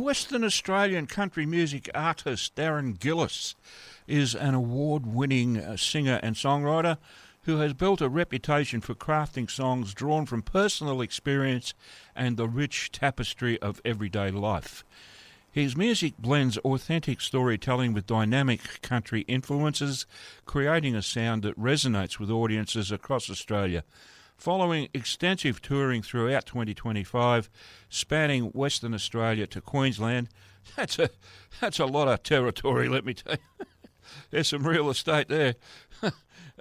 Western Australian country music artist Darren Gillis is an award-winning singer and songwriter who has built a reputation for crafting songs drawn from personal experience and the rich tapestry of everyday life. His music blends authentic storytelling with dynamic country influences, creating a sound that resonates with audiences across Australia. Following extensive touring throughout 2025, spanning Western Australia to Queensland, that's a lot of territory, let me tell you. There's some real estate there.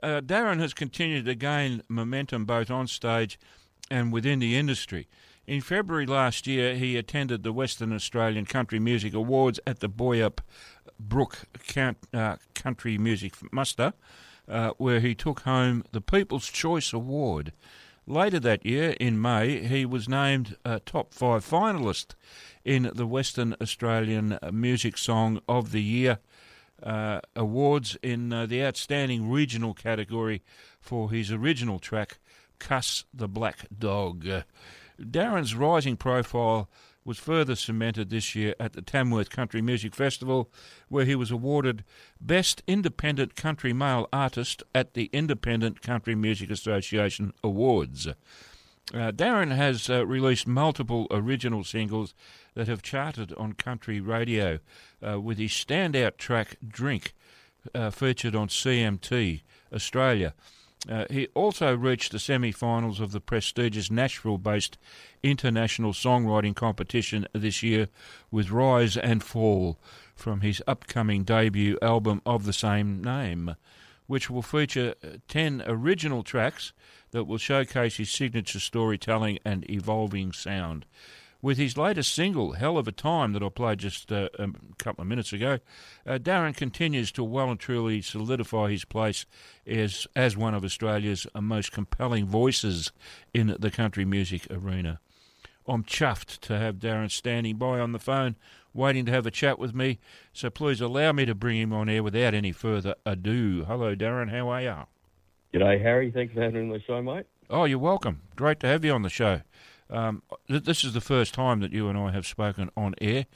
Darren has continued to gain momentum both on stage and within the industry. In February last year, he attended the Western Australian Country Music Awards at the Boyup Brook Country Music Muster, where he took home the People's Choice Award. Later that year, in May, he was named a top 5 finalist in the Western Australian Music Song of the Year awards in the Outstanding Regional category for his original track, Cuss the Black Dog. Darren's rising profile was further cemented this year at the Tamworth Country Music Festival, where he was awarded Best Independent Country Male Artist at the Independent Country Music Association Awards. Darren has released multiple original singles that have charted on country radio, with his standout track Drink featured on CMT Australia. He also reached the semi-finals of the prestigious Nashville-based international songwriting competition this year with Rise and Fall from his upcoming debut album of the same name, which will feature 10 original tracks that will showcase his signature storytelling and evolving sound. With his latest single, Hell of a Time, that I played just a couple of minutes ago, Darren continues to well and truly solidify his place as one of Australia's most compelling voices in the country music arena. I'm chuffed to have Darren standing by on the phone, waiting to have a chat with me, so please allow me to bring him on air without any further ado. Hello, Darren, how are you? G'day, Harry. Thanks for having me on the show, mate. Oh, you're welcome. Great to have you on the show. This is the first time that you and I have spoken on air,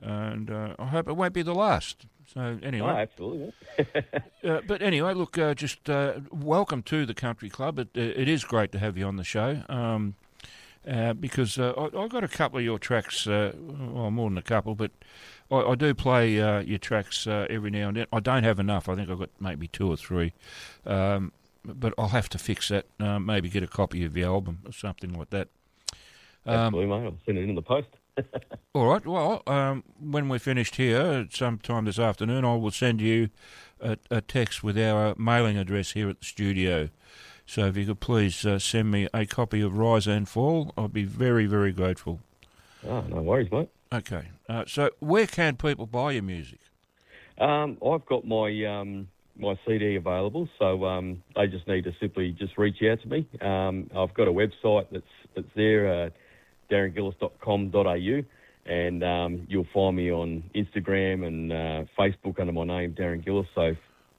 and I hope it won't be the last. So anyway, oh, absolutely. But anyway, look, just welcome to the Country Club. It is great to have you on the show, because I've got a couple of your tracks, well, more than a couple, but I do play your tracks every now and then. I don't have enough. I think I've got maybe 2 or 3. But I'll have to fix that, maybe get a copy of the album or something like that. Absolutely, mate. I'll send it in the post. All right. Well, when we're finished here, sometime this afternoon, I will send you a text with our mailing address here at the studio. So if you could please send me a copy of Rise and Fall, I'll be very, very grateful. Oh, no worries, mate. Okay. So where can people buy your music? I've got my CD available, so they just need to simply just reach out to me. I've got a website that's there, darrengillis.com.au, and you'll find me on Instagram and Facebook under my name, Darren Gillis. So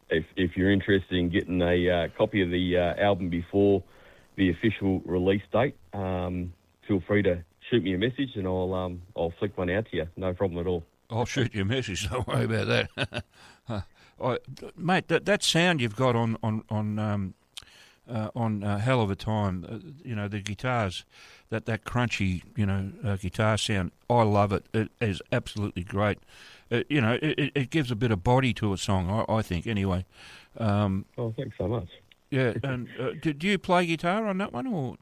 if you're interested in getting a copy of the album before the official release date, feel free to shoot me a message and I'll flick one out to you. No problem at all. I'll shoot you a message. Don't worry about that. Mate, that sound you've got on Hell of a Time, the guitars, that crunchy, guitar sound, I love it. It is absolutely great. It gives a bit of body to a song, I think, anyway. Oh, thanks so much. Yeah, and do you play guitar on that one, or...?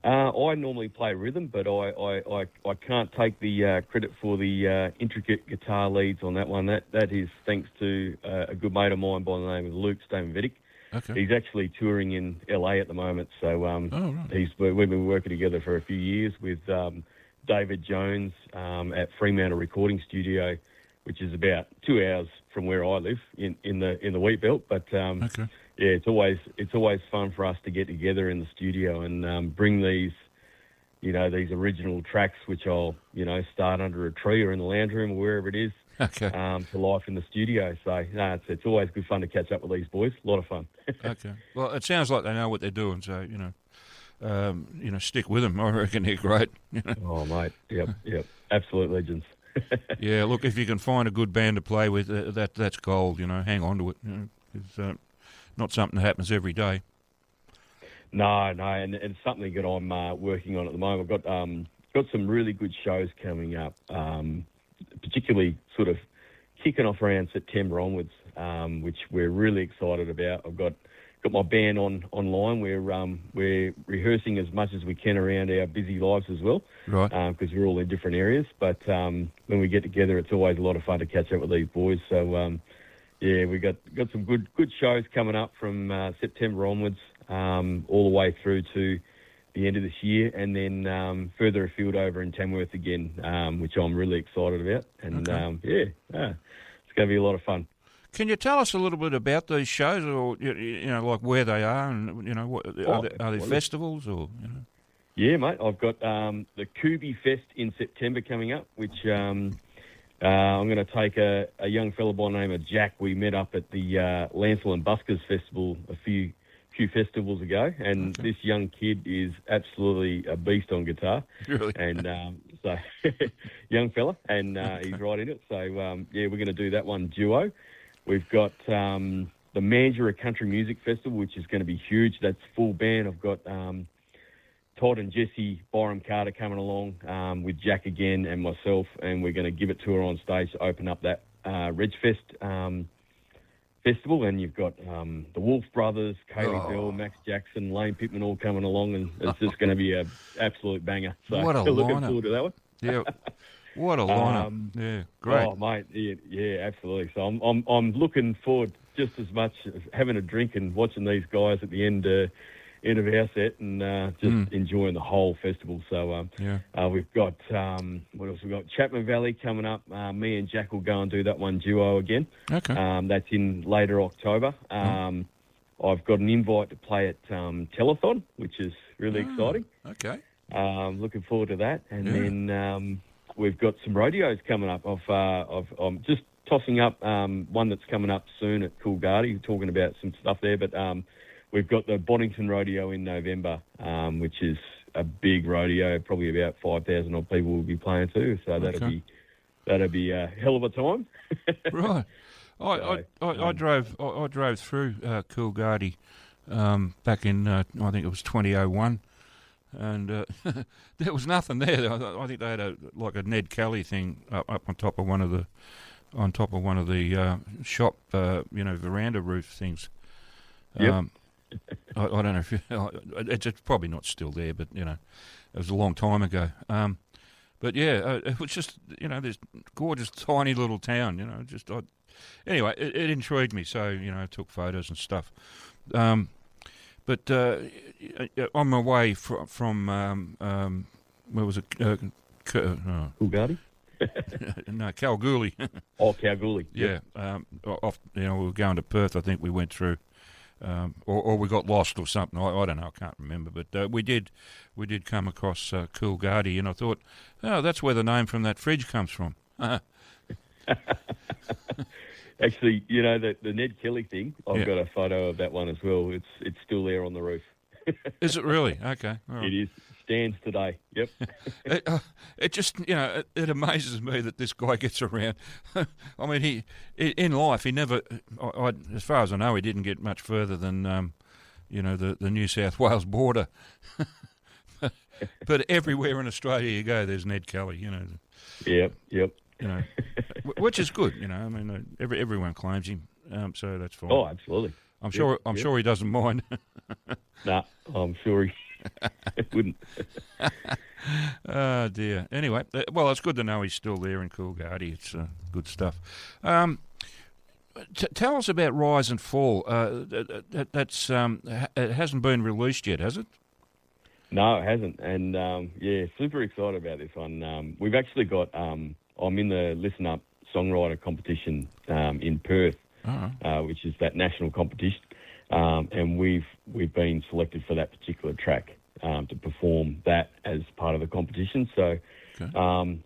I normally play rhythm, but I can't take the credit for the intricate guitar leads on that one. That is thanks to a good mate of mine by the name of Luke Stavenvidic. Okay. He's actually touring in LA at the moment, so right. We've been working together for a few years with David Jones at Fremantle Recording Studio, which is about 2 hours from where I live in the wheat belt. But okay. Yeah, it's always fun for us to get together in the studio and bring these original tracks, which I'll start under a tree or in the lounge room or wherever it is, okay, to life in the studio. So it's always good fun to catch up with these boys. A lot of fun. Okay. Well, it sounds like they know what they're doing. So stick with them. I reckon they're great. Oh, mate. Yep. absolute legends. Yeah, look, if you can find a good band to play with, that's gold. Hang on to it. It's not something that happens every day. No, and it's something that I'm working on at the moment. I've got some really good shows coming up, particularly sort of kicking off around September onwards, which we're really excited about. I've got my band online. We're rehearsing as much as we can around our busy lives as well, Right? Because we're all in different areas. But when we get together, it's always a lot of fun to catch up with these boys. So we got some good shows coming up from September onwards, all the way through to the end of this year, and then further afield over in Tamworth again, which I'm really excited about. And Okay. it's going to be a lot of fun. Can you tell us a little bit about these shows, or like where they are, and are they festivals or? Yeah, mate. I've got the Kubi Fest in September coming up, which I'm going to take a young fella by the name of Jack. We met up at the Lancel and Buskers Festival a few festivals ago, and this young kid is absolutely a beast on guitar. Really? And so, young fella, and he's right in it. So, we're going to do that one duo. We've got the Mandurah Country Music Festival, which is going to be huge. That's full band. I've got Todd and Jesse Byram Carter coming along with Jack again and myself, and we're going to give it to her on stage to open up that Regfest festival. And you've got the Wolf Brothers, Kaylee Bell, Max Jackson, Lane Pittman all coming along, and it's just going to be an absolute banger. So what a looking lineup. forward to that one. Yeah. What a lineup! Yeah, great. Oh, mate, yeah, absolutely. So I'm looking forward just as much as having a drink and watching these guys at the end of our set, and just enjoying the whole festival. So we've got what else? We've got Chapman Valley coming up. Me and Jack will go and do that one duo again. Okay. That's in later October. I've got an invite to play at Telethon, which is really exciting. Okay. Looking forward to that, and then. We've got some rodeos coming up. I'm just tossing up one that's coming up soon at Coolgardie, talking about some stuff there. But we've got the Boddington Rodeo in November, which is a big rodeo. Probably about 5,000 odd people will be playing too. So that'll be a hell of a time. Right. I drove through Coolgardie back in I think it was 2001. And there was nothing there. I think they had a Ned Kelly thing up on top of one of the shop veranda roof things. Yep. I don't know if it's probably not still there, but it was a long time ago. But it was just this gorgeous tiny little town. Anyway, it intrigued me, so I took photos and stuff. But on my way from where was it? Coolgardie? No, Kalgoorlie. Oh, Kalgoorlie. Yeah. We were going to Perth. I think we went through, or we got lost or something. I don't know. I can't remember. But we did come across Coolgardie, and I thought, oh, that's where the name from that fridge comes from. Actually, the Ned Kelly thing, I've got a photo of that one as well. It's still there on the roof. Is it really? Okay. All right. It is. Stands today. Yep. It just, it amazes me that this guy gets around. I mean, in life, he never, as far as I know, he didn't get much further than, the New South Wales border. But everywhere in Australia you go, there's Ned Kelly, Yep. Which is good, I mean, everyone claims him, so that's fine. Oh, absolutely. I'm sure he doesn't mind. Nah, I'm sure he wouldn't. Oh dear. Anyway, well, it's good to know he's still there in Coolgardie. It's good stuff. Tell us about Rise and Fall. That's it hasn't been released yet, has it? No, it hasn't. And super excited about this one. We've actually got. I'm in the Listen Up songwriter competition in Perth, which is that national competition, and we've been selected for that particular track to perform that as part of the competition. So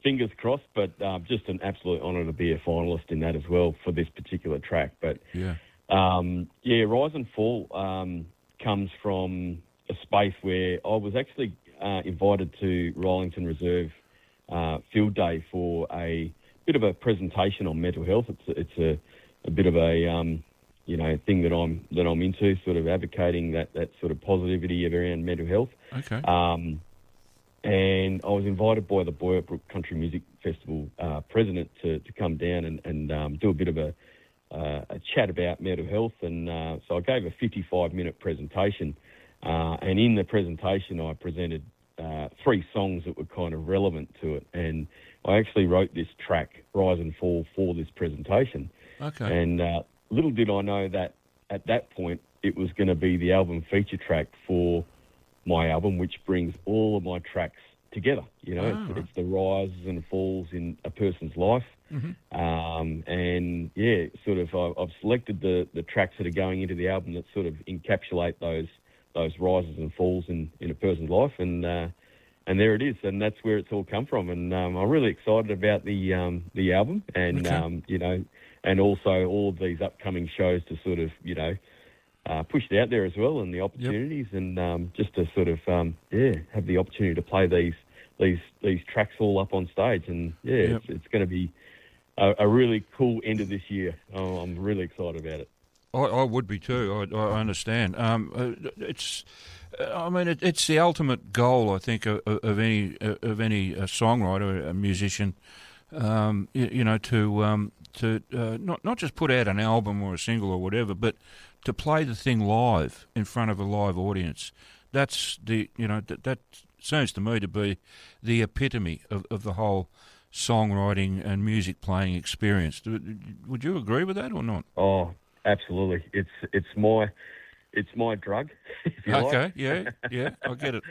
fingers crossed, but just an absolute honour to be a finalist in that as well for this particular track. But Rise and Fall comes from a space where I was actually invited to Rollington Reserve field day for a bit of a presentation on mental health. It's a bit of a thing that I'm into, sort of advocating that sort of positivity around mental health. Okay. And I was invited by the Boyertbrook Country Music Festival president to come down and do a bit of a chat about mental health. And so I gave a 55-minute presentation. And in the presentation, I presented 3 songs that were kind of relevant to it. And I actually wrote this track, Rise and Fall, for this presentation. Okay. And little did I know that at that point, it was going to be the album feature track for my album, which brings all of my tracks together. It's the rises and falls in a person's life. Mm-hmm. And yeah, sort of I've selected the tracks that are going into the album that sort of encapsulate those rises and falls in a person's life, and there it is, and that's where it's all come from. And I'm really excited about the album, and okay. And also all of these upcoming shows to sort of push it out there as well, and the opportunities, and just to sort of have the opportunity to play these tracks all up on stage, and it's going to be a really cool end of this year. I'm really excited about it. I would be too. I understand. It's the ultimate goal, I think, of any songwriter, a musician. To not just put out an album or a single or whatever, but to play the thing live in front of a live audience. That's that seems to me to be the epitome of the whole songwriting and music playing experience. Would you agree with that or not? Oh, absolutely. It's my drug, if you like. Okay, yeah, I get it.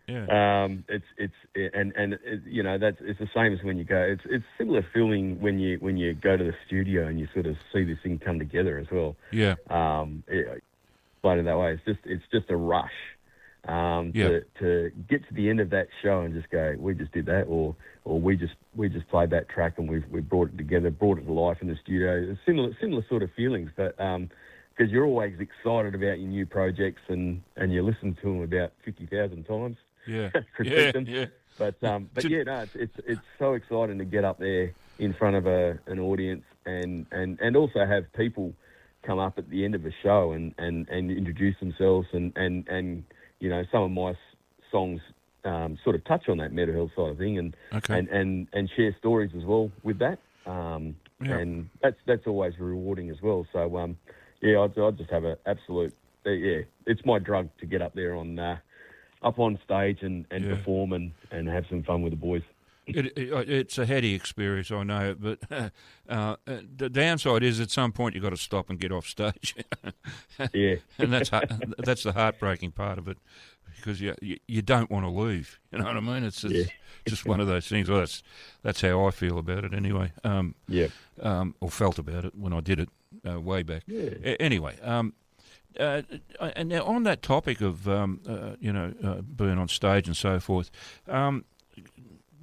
Yeah. It's the same as when you go. It's similar feeling when you go to the studio and you sort of see this thing come together as well. Yeah. Explain it that way. It's just a rush. To get to the end of that show and just go, we just did that, or we just played that track and we brought it together, brought it to life in the studio. Similar sort of feelings, but because you're always excited about your new projects and you listen to them about 50,000 times. Yeah, yeah. But it's so exciting to get up there in front of an audience and also have people come up at the end of a show and introduce themselves and some of my songs sort of touch on that mental health side of thing and share stories as well with that. And that's always rewarding as well. So I just have an absolute it's my drug to get up there up on stage and perform and have some fun with the boys. It's a heady experience, I know, but the downside is at some point you've got to stop and get off stage. Yeah, and that's the heartbreaking part of it, because you don't want to leave. You know what I mean? It's just one of those things. Well, that's how I feel about it anyway. Or felt about it when I did it way back. Yeah. Anyway. And now on that topic of being on stage and so forth.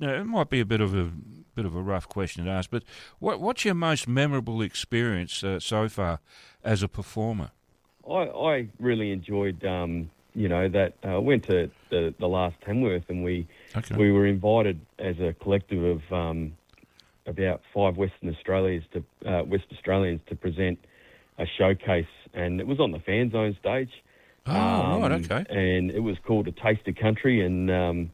Now, it might be a bit of a rough question to ask, but what's your most memorable experience so far as a performer? I really enjoyed, that I went to the last Tamworth, and we were invited as a collective of about 5 West Australians to present a showcase, and it was on the Fan Zone stage. Oh, right, okay. And it was called A Taste of Country, and I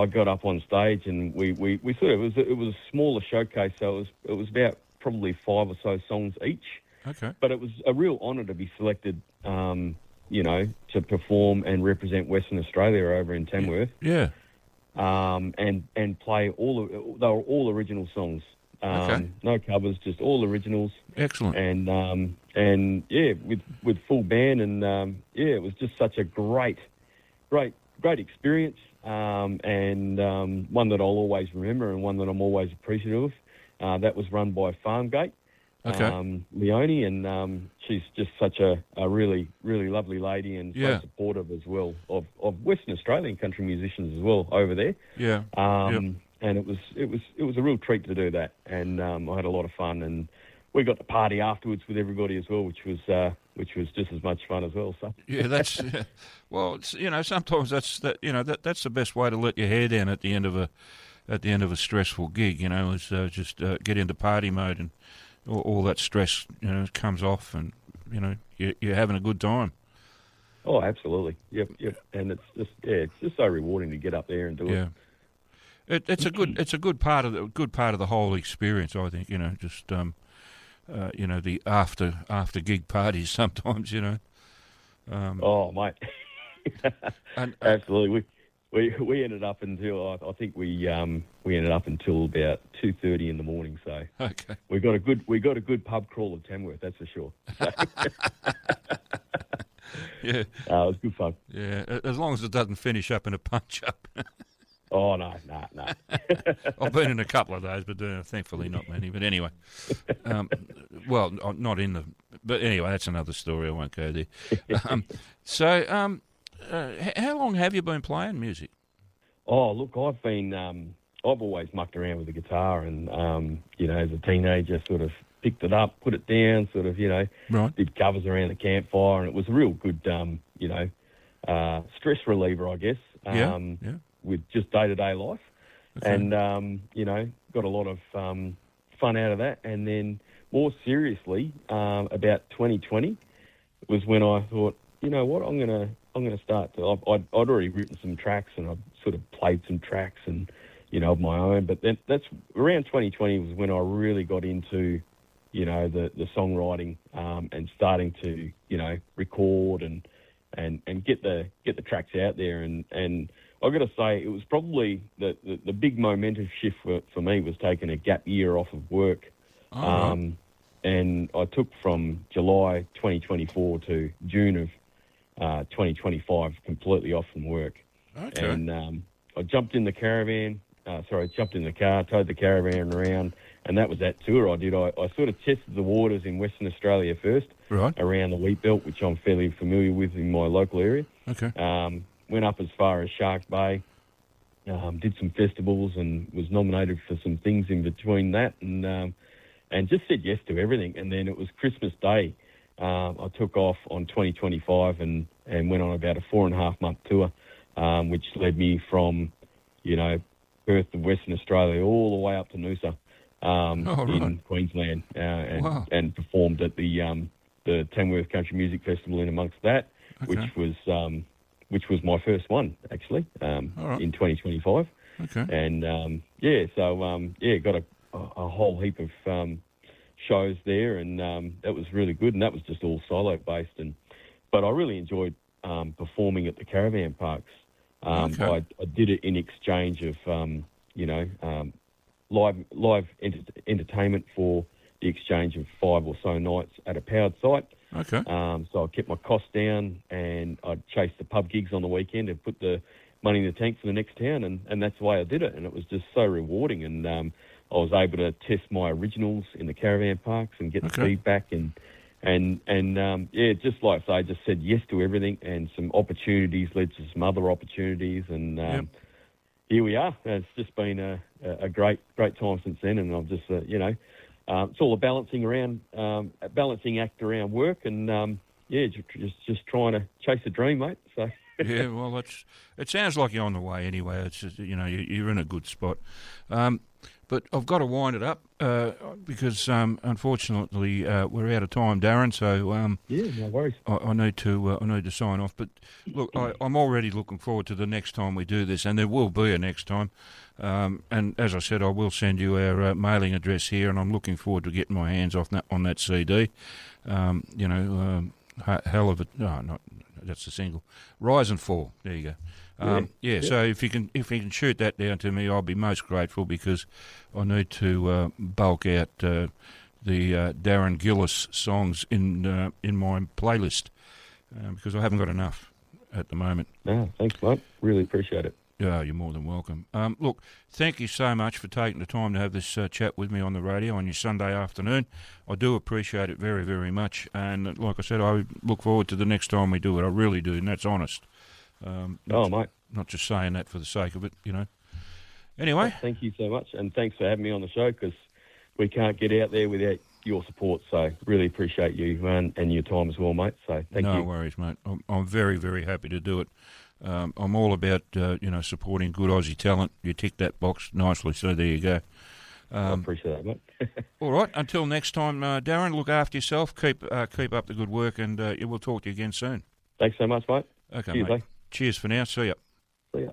got up on stage, and we sort of it was a smaller showcase, so it was about probably 5 or so songs each. Okay. But it was a real honour to be selected, to perform and represent Western Australia over in Tamworth. Yeah. And play they were all original songs. No covers, just all originals. Excellent. And with full band, and it was just such a great experience. And one that I'll always remember, and one that I'm always appreciative of. That was run by Farmgate, Leonie, and she's just such a really, really lovely lady, and so supportive as well of Western Australian country musicians as well over there. Yeah. And it was a real treat to do that, and I had a lot of fun, and we got to party afterwards with everybody as well, which was just as much fun as well. So Yeah, that's well, it's, sometimes that's that's the best way to let your hair down at the end of a stressful gig. Is just get into party mode, and all that stress comes off, and you're having a good time. oh, absolutely, yep, and it's just so rewarding to get up there and do it. It's a good part of the whole experience. I think just the after gig parties sometimes. Oh, mate, And absolutely. We ended up until I think we ended up until about 2:30 in the morning. So okay, we got a good pub crawl at Tamworth, that's for sure. So, yeah, it was good fun. yeah. As long as it doesn't finish up in a punch up. Oh no. I've been in a couple of those, but thankfully not many. But anyway, well, not in the. But anyway, that's another story. I won't go there. How long have you been playing music? Oh, look, I've always mucked around with the guitar, and as a teenager, sort of picked it up, put it down, sort of, Right. did covers around the campfire, and it was a real good, stress reliever, I guess. Yeah. With just day-to-day life. Okay. And, got a lot of fun out of that. And then more seriously, about 2020 was when I thought, you know what, I'm gonna start to. I'd already written some tracks, and I'd sort of played some tracks, and of my own. But then that's around 2020 was when I really got into, the songwriting, and starting to, record and get the tracks out there. And I've got to say, it was probably the big momentum shift for me was taking a gap year off of work. Oh, right. And I took from July 2024 to June of 2025 completely off from work. Okay. And I jumped in the car, towed the caravan around, and that was that tour I did. I sort of tested the waters in Western Australia first, Right. around the wheat belt, which I'm fairly familiar with in my local area. Okay. Went up as far as Shark Bay, did some festivals, and was nominated for some things in between that, and just said yes to everything. And then it was Christmas Day. I took off on 2025 and went on about a 4.5 month tour, which led me from, Perth of Western Australia all the way up to Noosa, right. in Queensland, Wow. and performed at the Tamworth Country Music Festival in amongst that, Okay. which was my first one actually, right. in 2025. Okay. And got a whole heap of shows there, and that was really good. And that was just all solo based, but I really enjoyed performing at the caravan parks. Okay. I did it in exchange of live entertainment for the exchange of 5 or so nights at a powered site. Okay. So I kept my costs down, and I'd chase the pub gigs on the weekend and put the money in the tank for the next town, and that's the way I did it. And it was just so rewarding, and I was able to test my originals in the caravan parks and get the feedback, and just like I say, I just said yes to everything, and some opportunities led to some other opportunities, and here we are. It's just been a great time since then, and I'm just it's all a balancing act around work, and just trying to chase a dream, mate. So Yeah, well, it sounds like you're on the way anyway. It's just, you're in a good spot. But I've got to wind it up because unfortunately we're out of time, Darren. So no worries. I need to sign off. But look, I'm already looking forward to the next time we do this, and there will be a next time. And as I said, I will send you our mailing address here, and I'm looking forward to getting my hands on that CD. Hell of it. No, not that's the single. Rise and Fall. There you go. So if you can shoot that down to me, I'll be most grateful, because I need to bulk out the Darren Gillis songs in my playlist, because I haven't got enough at the moment. No, thanks, mate. Really appreciate it. Yeah, you're more than welcome. Look, thank you so much for taking the time to have this chat with me on the radio on your Sunday afternoon. I do appreciate it very, very much. And like I said, I look forward to the next time we do it. I really do, and that's honest. Mate. Not just saying that for the sake of it, Anyway. Thank you so much, and thanks for having me on the show, because we can't get out there without your support. So really appreciate you and your time as well, mate. So thank you. No worries, mate. I'm very, very happy to do it. I'm all about, supporting good Aussie talent. You tick that box nicely, so there you go. I appreciate that, mate. All right, until next time, Darren, look after yourself. Keep up the good work, and we'll talk to you again soon. Thanks so much, mate. Okay, Cheers, mate. eh? Cheers for now. See ya. See ya.